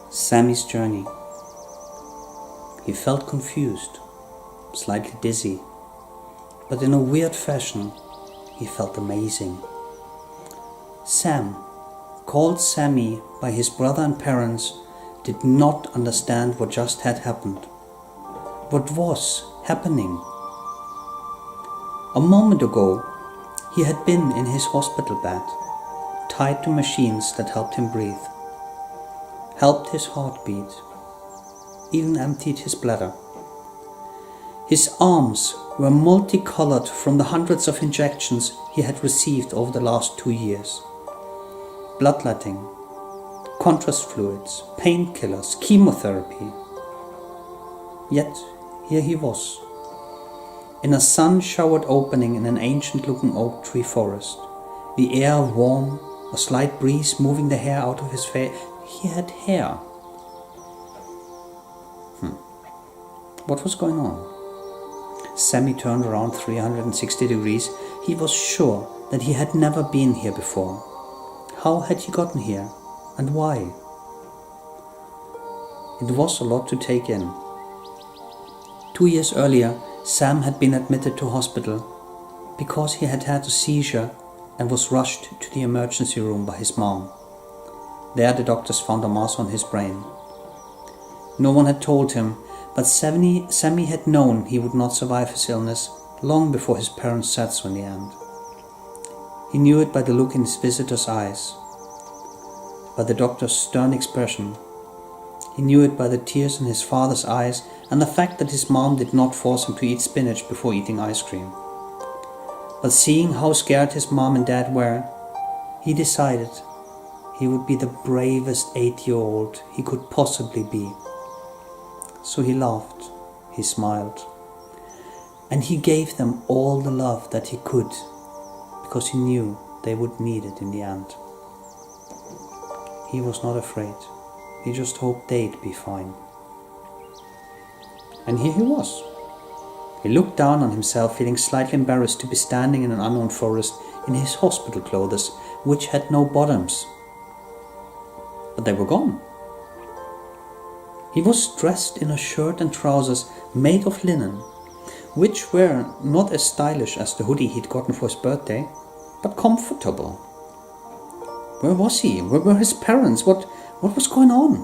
Sammy's journey. He felt confused, slightly dizzy, but in a weird fashion, he felt amazing. Sam, called Sammy by his brother and parents, did not understand what just had happened. What was happening? A moment ago, he had been in his hospital bed, tied to machines that helped him breathe, helped his heart beat, even emptied his bladder. His arms were multicolored from the hundreds of injections he had received over the last 2 years. Bloodletting, contrast fluids, painkillers, chemotherapy. Yet here he was, in a sun-showered opening in an ancient-looking oak tree forest. The air warm, a slight breeze moving the hair out of his face. He had hair. What was going on? Sammy turned around 360 degrees. He was sure that he had never been here before. How had he gotten here? And why? It was a lot to take in. 2 years earlier, Sam had been admitted to hospital because he had had a seizure and was rushed to the emergency room by his mom. There the doctors found a mass on his brain. No one had told him, but Sammy had known he would not survive his illness long before his parents said so in the end. He knew it by the look in his visitor's eyes, by the doctor's stern expression. He knew it by the tears in his father's eyes and the fact that his mom did not force him to eat spinach before eating ice cream. But seeing how scared his mom and dad were, he decided he would be the bravest 8-year-old he could possibly be. So he laughed, he smiled, and he gave them all the love that he could, because he knew they would need it in the end. He was not afraid. He just hoped they'd be fine. And here he was. He looked down on himself, feeling slightly embarrassed to be standing in an unknown forest in his hospital clothes, which had no bottoms. But they were gone. He was dressed in a shirt and trousers made of linen, which were not as stylish as the hoodie he'd gotten for his birthday, but comfortable. Where was he? Where were his parents? What was going on?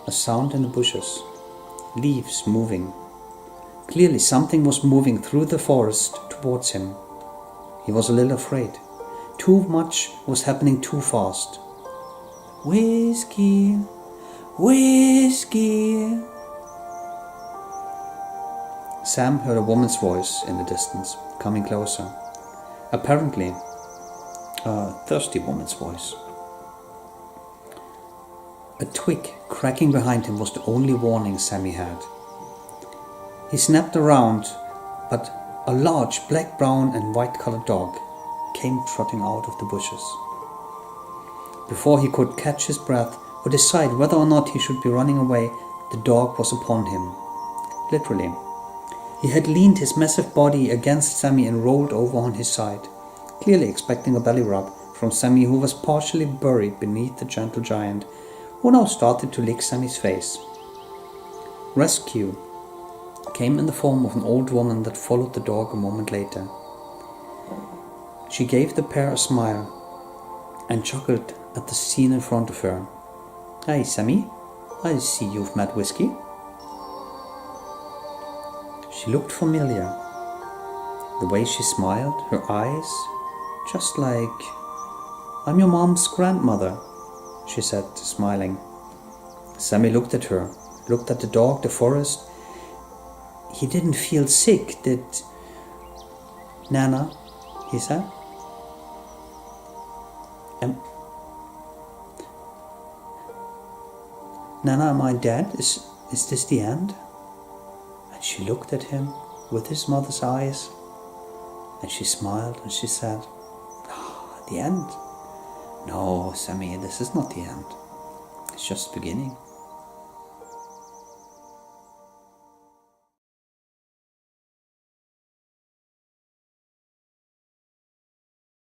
A sound in the bushes, leaves moving. Clearly something was moving through the forest towards him. He was a little afraid. Too much was happening too fast. Whiskey, whiskey. Sam heard a woman's voice in the distance, coming closer. Apparently, a thirsty woman's voice. A twig cracking behind him was the only warning Sammy had. He snapped around, but a large black, brown and white-colored dog came trotting out of the bushes. Before he could catch his breath or decide whether or not he should be running away, the dog was upon him. Literally. He had leaned his massive body against Sammy and rolled over on his side, clearly expecting a belly rub from Sammy, who was partially buried beneath the gentle giant, who now started to lick Sammy's face. Rescue came in the form of an old woman that followed the dog a moment later. She gave the pair a smile and chuckled at the scene in front of her. "Hi, Sammy. I see you've met Whiskey." She looked familiar. The way she smiled, her eyes, just like, "I'm your mom's grandmother," she said, smiling. Sammy looked at her, looked at the dog, the forest. He didn't feel sick, did... "Nana," he said. "Nana, am I dead? Is this the end?" And she looked at him with his mother's eyes, and she smiled and she said, "The end? No, Sammy, this is not the end. It's just the beginning."